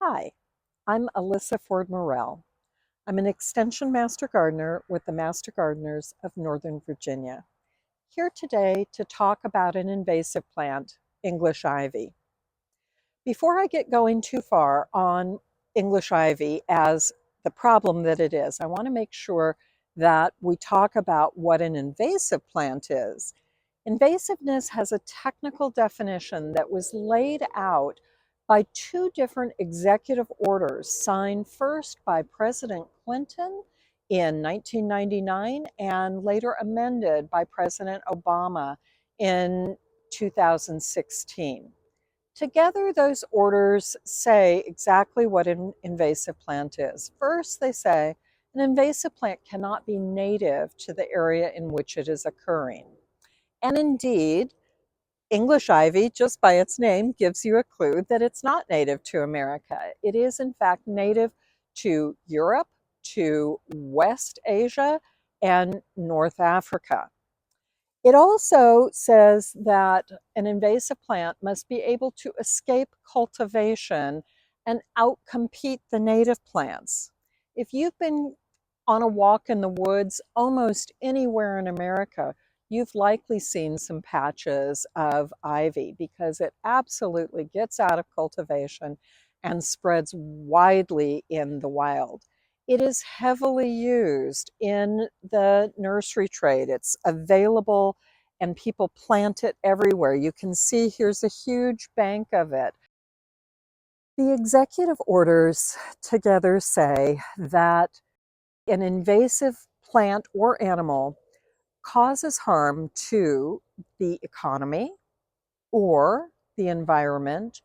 Hi, I'm Alyssa Ford Morell. I'm an Extension Master Gardener with the Master Gardeners of Northern Virginia. Here today to talk about an invasive plant, English ivy. Before I get going too far on English ivy as the problem that it is, I want to make sure that we talk about what an invasive plant is. Invasiveness has a technical definition that was laid out by two different executive orders signed first by President Clinton in 1999 and later amended by President Obama in 2016. Together, those orders say exactly what an invasive plant is. First, they say an invasive plant cannot be native to the area in which it is occurring. And indeed, English ivy, just by its name, gives you a clue that it's not native to America. It is, in fact, native to Europe, to West Asia, and North Africa. It also says that an invasive plant must be able to escape cultivation and outcompete the native plants. If you've been on a walk in the woods almost anywhere in America, you've likely seen some patches of ivy because it absolutely gets out of cultivation and spreads widely in the wild. It is heavily used in the nursery trade. It's available and people plant it everywhere. You can see here's a huge bank of it. The executive orders together say that an invasive plant or animal causes harm to the economy or the environment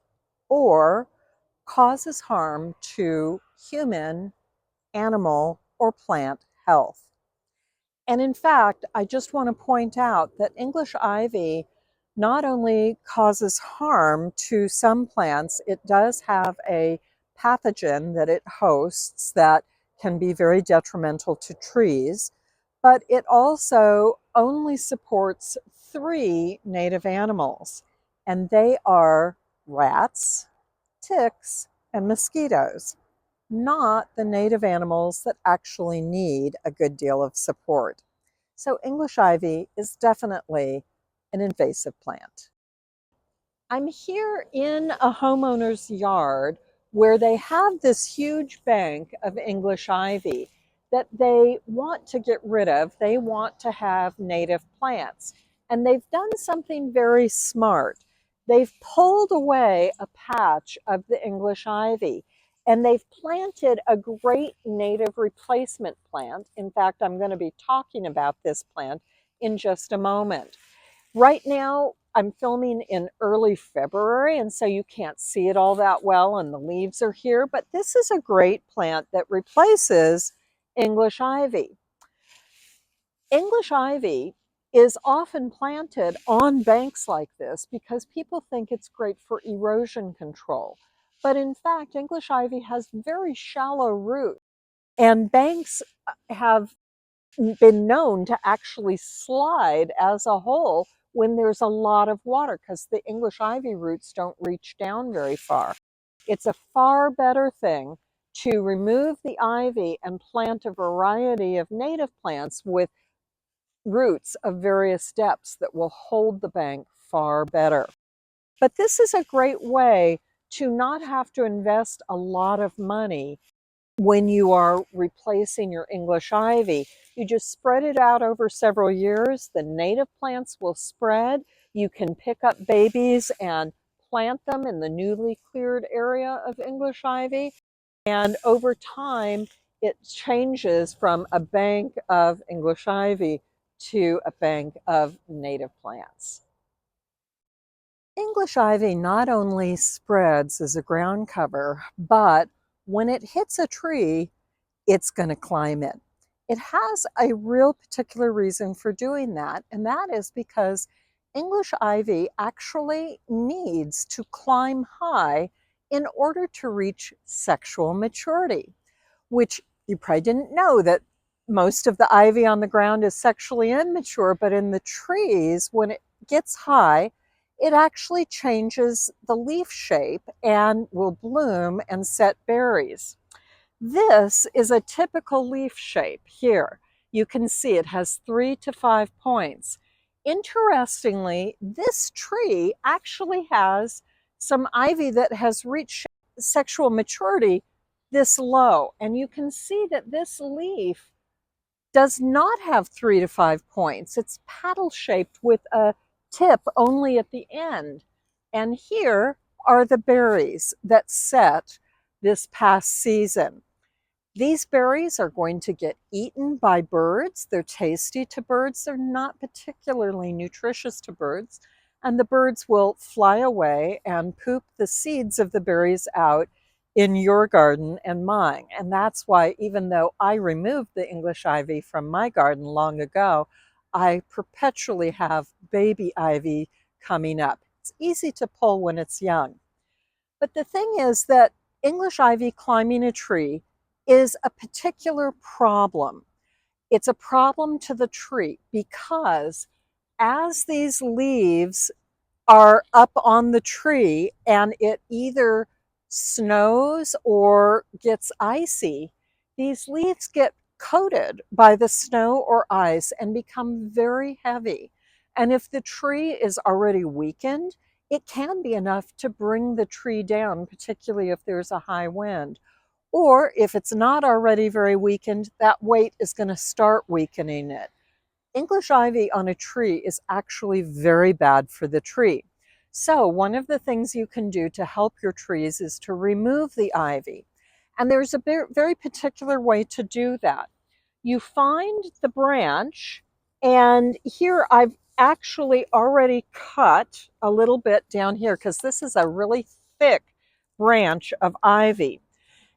or causes harm to human, animal, or plant health. And in fact, I just want to point out that English ivy not only causes harm to some plants, it does have a pathogen that it hosts that can be very detrimental to trees, but it also only supports three native animals, and they are rats, ticks, and mosquitoes, not the native animals that actually need a good deal of support. So English ivy is definitely an invasive plant. I'm here in a homeowner's yard where they have this huge bank of English ivy that they want to get rid of. They want to have native plants. And they've done something very smart. They've pulled away a patch of the English ivy and they've planted a great native replacement plant. In fact, I'm going to be talking about this plant in just a moment. Right now, I'm filming in early February, and so you can't see it all that well, and the leaves are here, but this is a great plant that replaces English ivy. English ivy is often planted on banks like this because people think it's great for erosion control. But in fact, English ivy has very shallow roots, and banks have been known to actually slide as a whole when there's a lot of water because the English ivy roots don't reach down very far. It's a far better thing to remove the ivy and plant a variety of native plants with roots of various depths that will hold the bank far better. But this is a great way to not have to invest a lot of money when you are replacing your English ivy. You just spread it out over several years. The native plants will spread. You can pick up babies and plant them in the newly cleared area of English ivy. And over time, it changes from a bank of English ivy to a bank of native plants. English ivy not only spreads as a ground cover, but when it hits a tree, it's going to climb it. It has a real particular reason for doing that, and that is because English ivy actually needs to climb high in order to reach sexual maturity, which you probably didn't know that most of the ivy on the ground is sexually immature, but in the trees, when it gets high, it actually changes the leaf shape and will bloom and set berries. This is a typical leaf shape here. You can see it has 3 to 5 points. Interestingly, this tree actually has some ivy that has reached sexual maturity this low. And you can see that this leaf does not have 3 to 5 points. It's paddle shaped with a tip only at the end. And here are the berries that set this past season. These berries are going to get eaten by birds. They're tasty to birds. They're not particularly nutritious to birds. And the birds will fly away and poop the seeds of the berries out in your garden and mine. And that's why, even though I removed the English ivy from my garden long ago, I perpetually have baby ivy coming up. It's easy to pull when it's young. But the thing is that English ivy climbing a tree is a particular problem. It's a problem to the tree because as these leaves are up on the tree and it either snows or gets icy, these leaves get coated by the snow or ice and become very heavy. And if the tree is already weakened, it can be enough to bring the tree down, particularly if there's a high wind. Or if it's not already very weakened, that weight is going to start weakening it. English ivy on a tree is actually very bad for the tree. So one of the things you can do to help your trees is to remove the ivy. And there's a very particular way to do that. You find the branch, and here I've actually already cut a little bit down here because this is a really thick branch of ivy.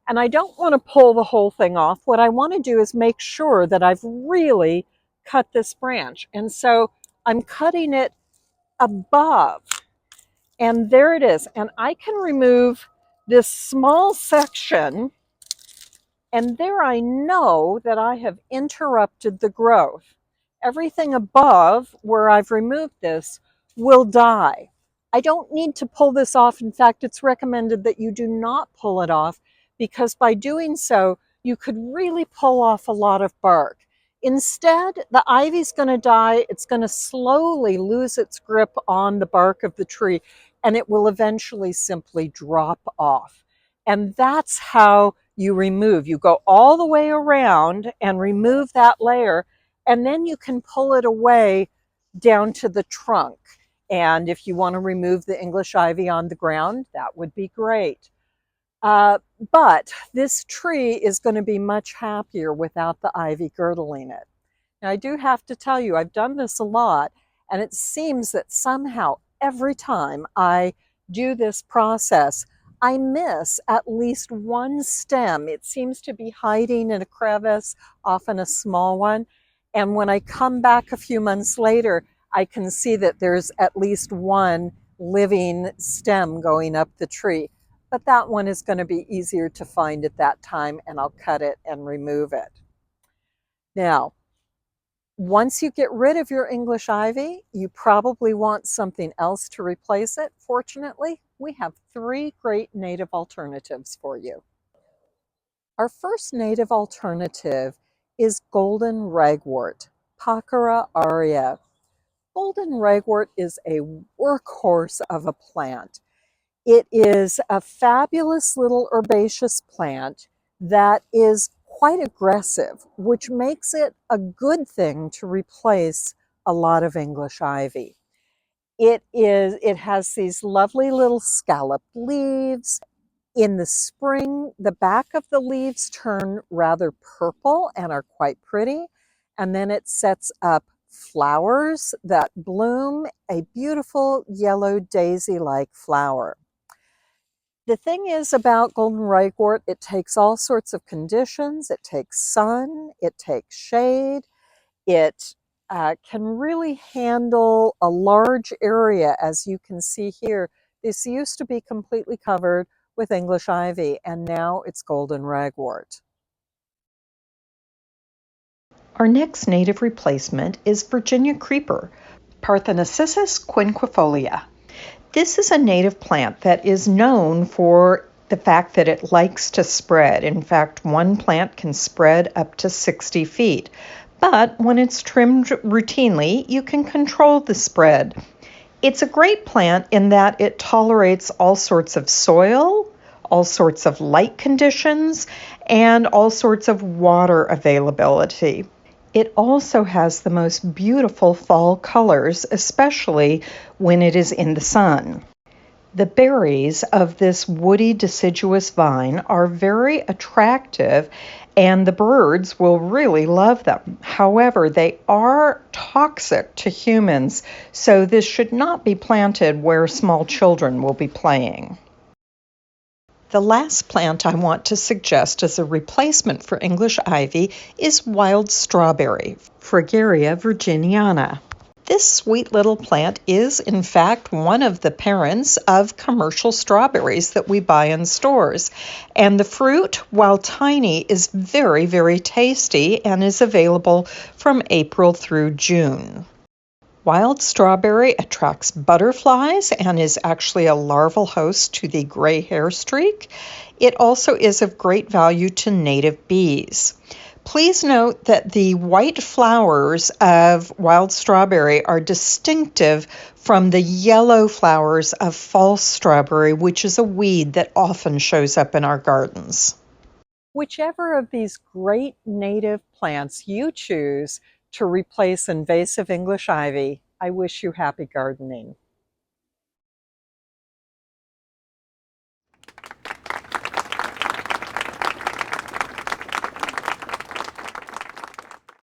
And I don't want to pull the whole thing off. What I want to do is make sure that I've really cut this branch. And so I'm cutting it above. And there it is. And I can remove this small section. And there I know that I have interrupted the growth. Everything above where I've removed this will die. I don't need to pull this off. In fact, it's recommended that you do not pull it off because by doing so, you could really pull off a lot of bark. Instead, the ivy's going to die. It's going to slowly lose its grip on the bark of the tree, and it will eventually simply drop off. And that's how you remove. You go all the way around and remove that layer, and then you can pull it away down to the trunk. And if you want to remove the English ivy on the ground, that would be great. But this tree is going to be much happier without the ivy girdling it. Now, I do have to tell you, I've done this a lot, and it seems that somehow every time I do this process, I miss at least one stem. It seems to be hiding in a crevice, often a small one. And when I come back a few months later, I can see that there's at least one living stem going up the tree. But that one is going to be easier to find at that time, and I'll cut it and remove it. Now, once you get rid of your English ivy, you probably want something else to replace it. Fortunately, we have 3 great native alternatives for you. Our first native alternative is golden ragwort, Pacara aurea. Golden ragwort is a workhorse of a plant. It is a fabulous little herbaceous plant that is quite aggressive, which makes it a good thing to replace a lot of English ivy. It has these lovely little scalloped leaves. In the spring, the back of the leaves turn rather purple and are quite pretty. And then it sets up flowers that bloom a beautiful yellow daisy-like flower. The thing is about golden ragwort, it takes all sorts of conditions. It takes sun, it takes shade, it can really handle a large area, as you can see here. This used to be completely covered with English ivy, and now it's golden ragwort. Our next native replacement is Virginia creeper, Parthenopsis quinquefolia. This is a native plant that is known for the fact that it likes to spread. In fact, one plant can spread up to 60 feet. But when it's trimmed routinely, you can control the spread. It's a great plant in that it tolerates all sorts of soil, all sorts of light conditions, and all sorts of water availability. It also has the most beautiful fall colors, especially when it is in the sun. The berries of this woody deciduous vine are very attractive and the birds will really love them. However, they are toxic to humans, so this should not be planted where small children will be playing. The last plant I want to suggest as a replacement for English ivy is wild strawberry, Fragaria virginiana. This sweet little plant is, in fact, one of the parents of commercial strawberries that we buy in stores. And the fruit, while tiny, is very, very tasty and is available from April through June. Wild strawberry attracts butterflies and is actually a larval host to the gray hair streak. It also is of great value to native bees. Please note that the white flowers of wild strawberry are distinctive from the yellow flowers of false strawberry, which is a weed that often shows up in our gardens. Whichever of these great native plants you choose to replace invasive English ivy, I wish you happy gardening.